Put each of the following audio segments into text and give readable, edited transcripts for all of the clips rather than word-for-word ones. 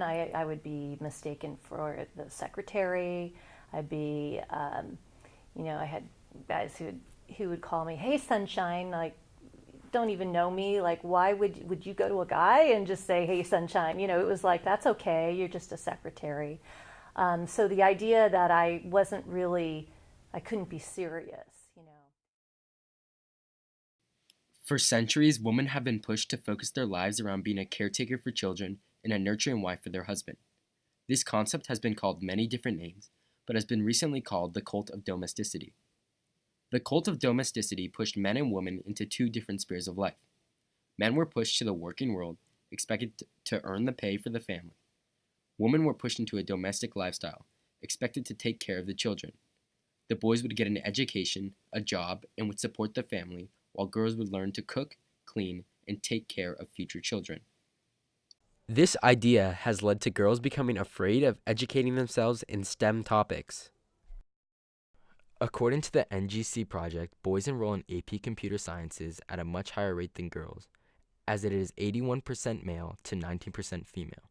woman, I would be mistaken for the secretary. I'd be, I had guys who would call me, "Hey, sunshine," like don't even know me. Like, why would you go to a guy and just say, "Hey, sunshine"? It was like, that's okay. You're just a secretary. So the idea that I couldn't be serious. For centuries, women have been pushed to focus their lives around being a caretaker for children and a nurturing wife for their husband. This concept has been called many different names, but has been recently called the cult of domesticity. The cult of domesticity pushed men and women into two different spheres of life. Men were pushed to the working world, expected to earn the pay for the family. Women were pushed into a domestic lifestyle, expected to take care of the children. The boys would get an education, a job, and would support the family, while girls would learn to cook, clean, and take care of future children. This idea has led to girls becoming afraid of educating themselves in STEM topics. According to the NGC project, boys enroll in AP Computer Sciences at a much higher rate than girls, as it is 81% male to 19% female.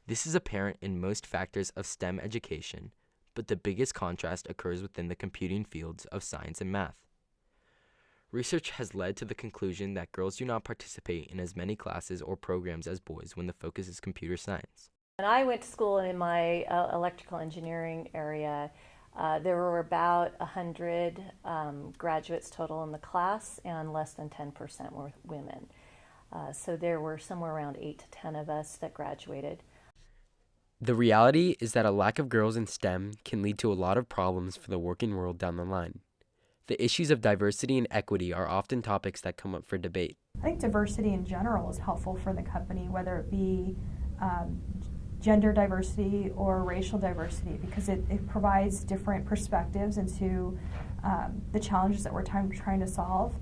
This is apparent in most factors of STEM education, but the biggest contrast occurs within the computing fields of science and math. Research has led to the conclusion that girls do not participate in as many classes or programs as boys when the focus is computer science. When I went to school in my electrical engineering area, there were about 100 graduates total in the class, and less than 10% were women. So there were somewhere around 8 to 10 of us that graduated. The reality is that a lack of girls in STEM can lead to a lot of problems for the working world down the line. The issues of diversity and equity are often topics that come up for debate. I think diversity in general is helpful for the company, whether it be gender diversity or racial diversity, because it provides different perspectives into the challenges that we're trying to solve.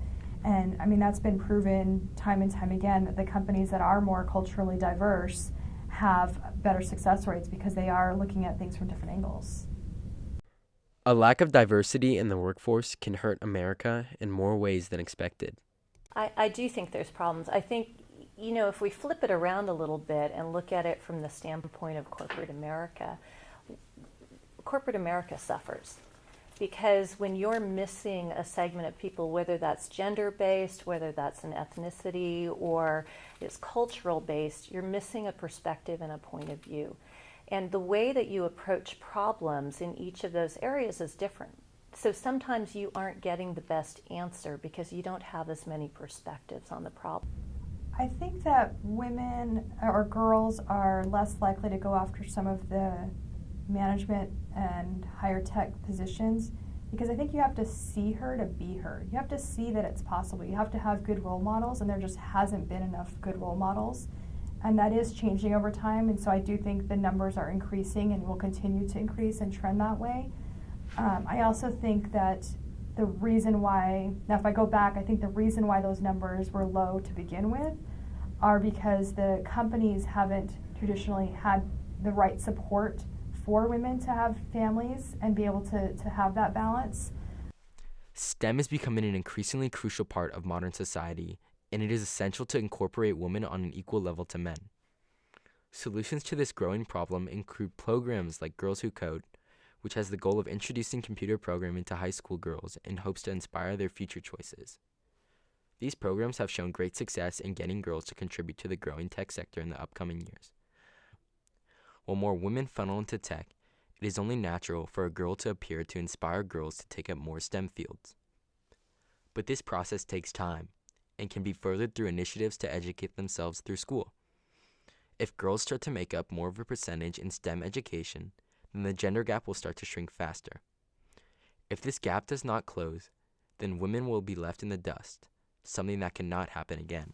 And I mean, that's been proven time and time again that the companies that are more culturally diverse have better success rates because they are looking at things from different angles. A lack of diversity in the workforce can hurt America in more ways than expected. I do think there's problems. I think, if we flip it around a little bit and look at it from the standpoint of corporate America suffers. Because when you're missing a segment of people, whether that's gender-based, whether that's an ethnicity, or it's cultural-based, you're missing a perspective and a point of view. And the way that you approach problems in each of those areas is different. So sometimes you aren't getting the best answer because you don't have as many perspectives on the problem. I think that women or girls are less likely to go after some of the management and higher tech positions because I think you have to see her to be her. You have to see that it's possible. You have to have good role models, and there just hasn't been enough good role models. And that is changing over time, and so I do think the numbers are increasing and will continue to increase and trend that way. I also think that the reason why, now if I go back, I think the reason why those numbers were low to begin with are because the companies haven't traditionally had the right support for women to have families and be able to have that balance. STEM is becoming an increasingly crucial part of modern society, and it is essential to incorporate women on an equal level to men. Solutions to this growing problem include programs like Girls Who Code, which has the goal of introducing computer programming to high school girls in hopes to inspire their future choices. These programs have shown great success in getting girls to contribute to the growing tech sector in the upcoming years. While more women funnel into tech, it is only natural for a girl to appear to inspire girls to take up more STEM fields. But this process takes time and can be furthered through initiatives to educate themselves through school. If girls start to make up more of a percentage in STEM education, then the gender gap will start to shrink faster. If this gap does not close, then women will be left in the dust, something that cannot happen again.